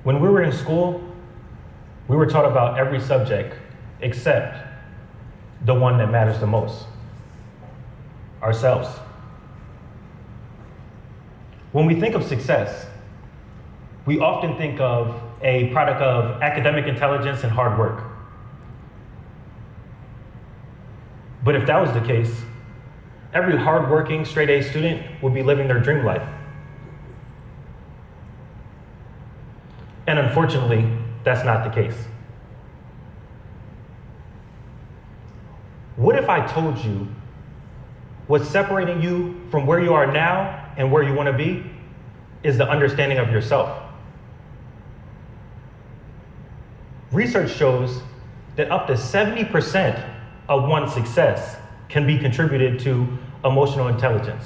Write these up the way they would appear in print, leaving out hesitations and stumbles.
When we were in school, we were taught about every subject except the one that matters the most, ourselves. When we think of success, we often think of a product of academic intelligence and hard work. But if that was the case, every hardworking straight A student would be living their dream life. And unfortunately, that's not the case. What if I told you what's separating you from where you are now and where you want to be is the understanding of yourself? Research shows that up to 70% of one's success can be contributed to emotional intelligence.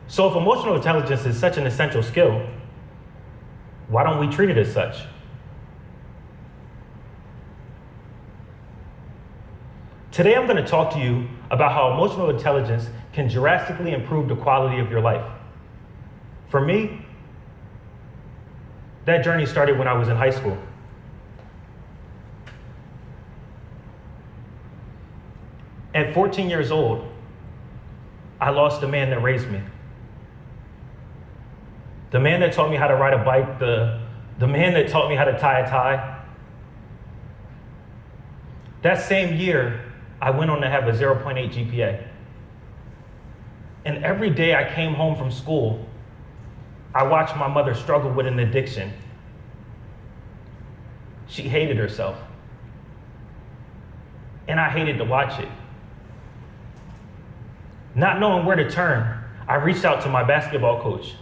So if emotional intelligence is such an essential skill, why don't we treat it as such? Today I'm going to talk to you about how emotional intelligence can drastically improve the quality of your life. For me, that journey started when I was in high school. At 14 years old, I lost the man that raised me. The man that taught me how to ride a bike, the man that taught me how to tie a tie. That same year, I went on to have a 0.8 GPA. And every day I came home from school, I watched my mother struggle with an addiction. She hated herself. And I hated to watch it. Not knowing where to turn, I reached out to my basketball coach.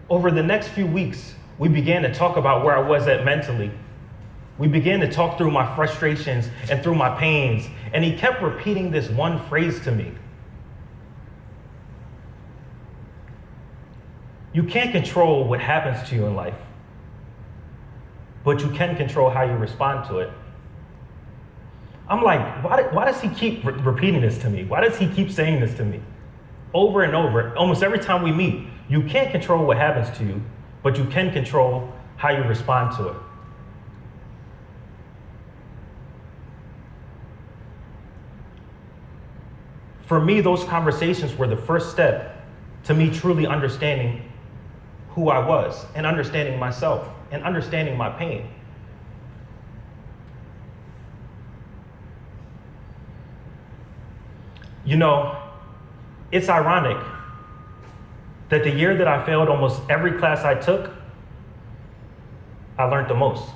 Over the next few weeks, we began to talk about where I was at mentally. We began to talk through my frustrations and through my pains, and he kept repeating this one phrase to me. You can't control what happens to you in life, but you can control how you respond to it. I'm like, why does he keep repeating this to me? Why does he keep saying this to me? Over and over, almost every time we meet, you can't control what happens to you, but you can control how you respond to it. For me, those conversations were the first step to me truly understanding who I was and understanding myself and understanding my pain. You know, it's ironic that the year that I failed almost every class I took, I learned the most.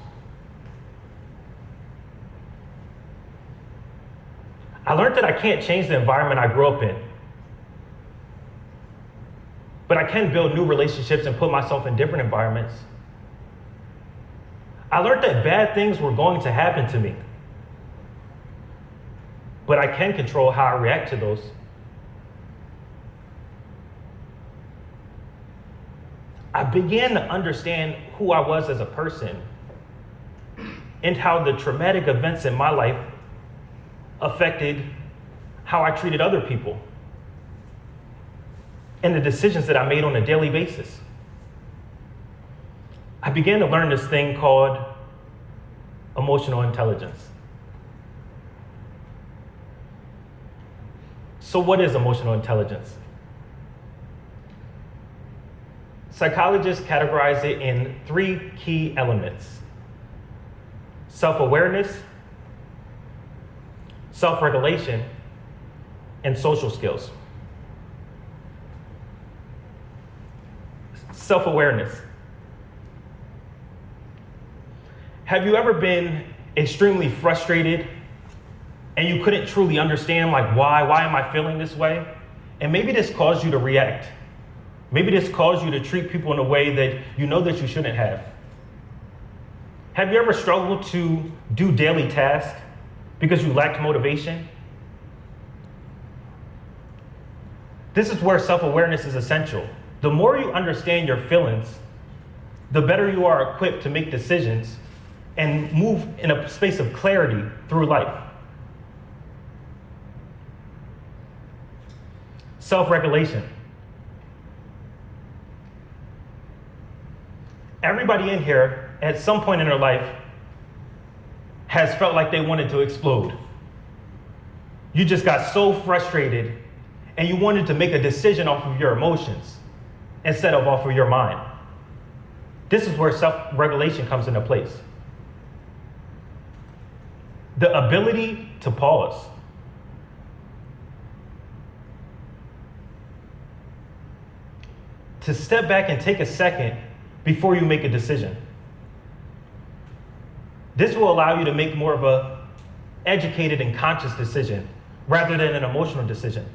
I learned that I can't change the environment I grew up in, but I can build new relationships and put myself in different environments. I learned that bad things were going to happen to me, but I can control how I react to those. I began to understand who I was as a person and how the traumatic events in my life affected how I treated other people and the decisions that I made on a daily basis. I began to learn this thing called emotional intelligence. So what is emotional intelligence? Psychologists categorize it in 3 key elements: self-awareness, self-regulation, and social skills. Self-awareness. Have you ever been extremely frustrated and you couldn't truly understand, like, why am I feeling this way? And maybe this caused you to react. Maybe this caused you to treat people in a way that you know that you shouldn't have. Have you ever struggled to do daily tasks because you lacked motivation? This is where self-awareness is essential. The more you understand your feelings, the better you are equipped to make decisions and move in a space of clarity through life. Self-regulation. everybody in here at some point in their life has felt like they wanted to explode. You just got so frustrated and you wanted to make a decision off of your emotions instead of off of your mind. This is where self-regulation comes into place. The ability to pause. To step back and take a second before you make a decision. This will allow you to make more of a educated and conscious decision rather than an emotional decision.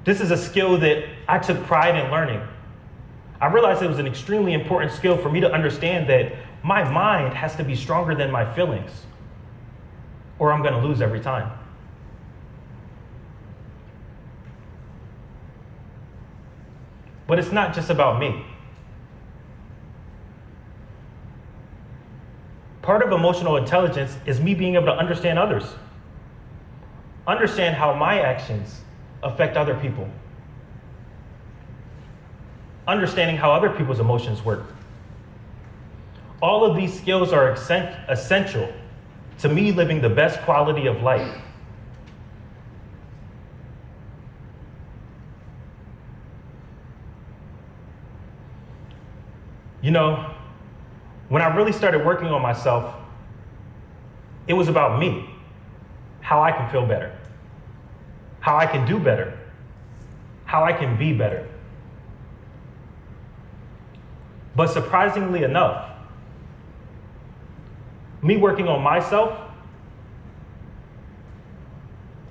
This is a skill that I took pride in learning. I realized it was an extremely important skill for me to understand that my mind has to be stronger than my feelings, or I'm going to lose every time. But it's not just about me. Part of emotional intelligence is me being able to understand others. Understand how my actions affect other people. Understanding how other people's emotions work. All of these skills are essential to me living the best quality of life. You know, when I really started working on myself, it was about me, how I can feel better, how I can do better, how I can be better. But surprisingly enough, me working on myself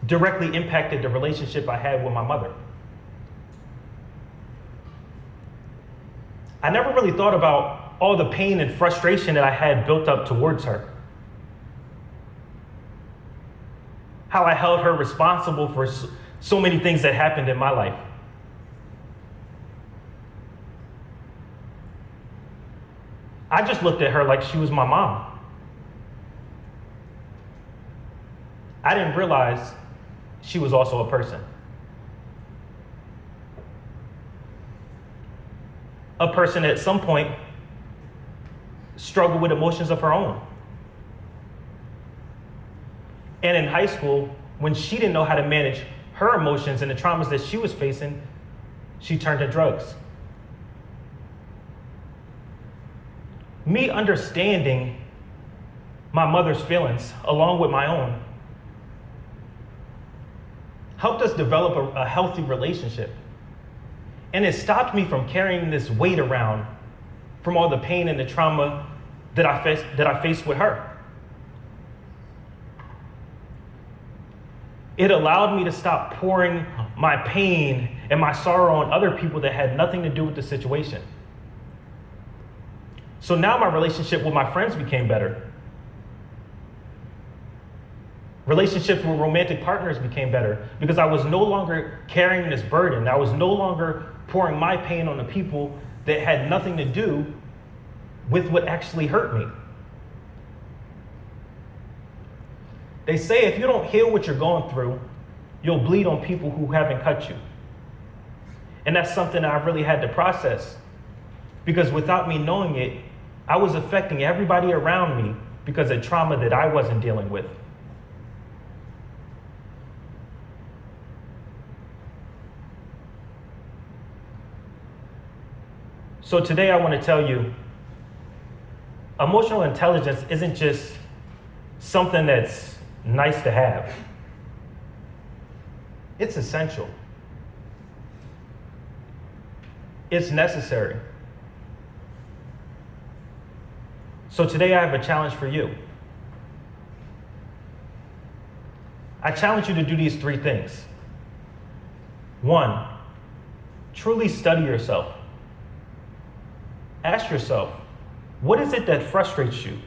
directly impacted the relationship I had with my mother. I never really thought about all the pain and frustration that I had built up towards her. How I held her responsible for so many things that happened in my life. I just looked at her like she was my mom. I didn't realize she was also a person. A person at some point struggled with emotions of her own. And in high school, when she didn't know how to manage her emotions and the traumas that she was facing, she turned to drugs. Me understanding my mother's feelings along with my own helped us develop a healthy relationship. And it stopped me from carrying this weight around from all the pain and the trauma that I faced with her. It allowed me to stop pouring my pain and my sorrow on other people that had nothing to do with the situation. So now my relationship with my friends became better. Relationships with romantic partners became better because I was no longer carrying this burden. I was no longer pouring my pain on the people that had nothing to do with what actually hurt me. They say if you don't heal what you're going through, you'll bleed on people who haven't cut you. And that's something that I really had to process, because without me knowing it, I was affecting everybody around me because of trauma that I wasn't dealing with. So today I want to tell you, emotional intelligence isn't just something that's nice to have. It's essential. It's necessary. So today I have a challenge for you. I challenge you to do these 3 things. 1, truly study yourself. Ask yourself, what is it that frustrates you?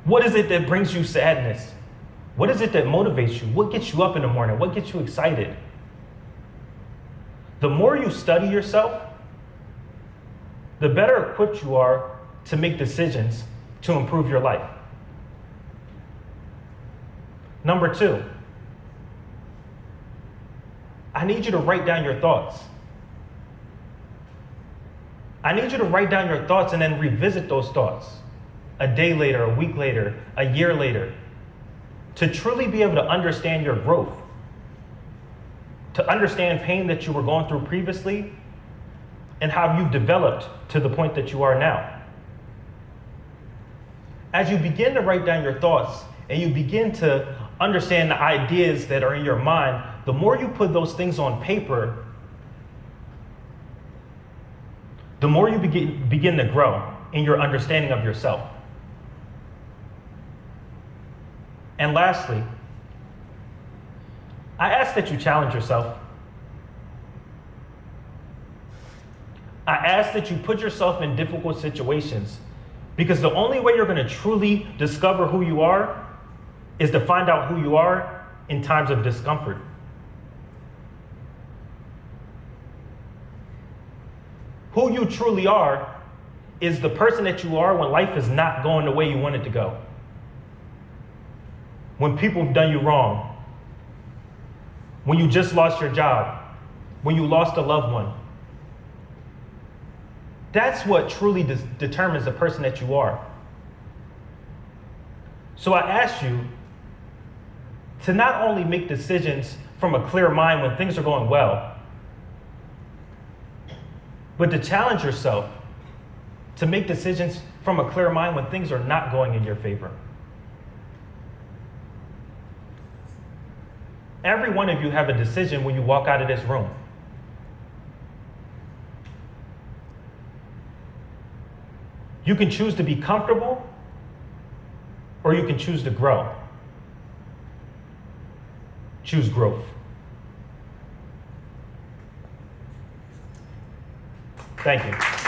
What is it that brings you sadness? What is it that motivates you? What gets you up in the morning? What gets you excited? The more you study yourself, the better equipped you are to make decisions to improve your life. Number 2, I need you to write down your thoughts. I need you to write down your thoughts and then revisit those thoughts a day later, a week later, a year later, to truly be able to understand your growth, to understand pain that you were going through previously and how you've developed to the point that you are now. As you begin to write down your thoughts and you begin to understand the ideas that are in your mind, the more you put those things on paper, the more you begin to grow in your understanding of yourself. And lastly, I ask that you challenge yourself. I ask that you put yourself in difficult situations, because the only way you're going to truly discover who you are is to find out who you are in times of discomfort. Who you truly are is the person that you are when life is not going the way you want it to go. When people have done you wrong. When you just lost your job. When you lost a loved one. That's what truly determines the person that you are. So I ask you to not only make decisions from a clear mind when things are going well, but to challenge yourself to make decisions from a clear mind when things are not going in your favor. Every one of you have a decision when you walk out of this room. You can choose to be comfortable, or you can choose to grow. Choose growth. Thank you.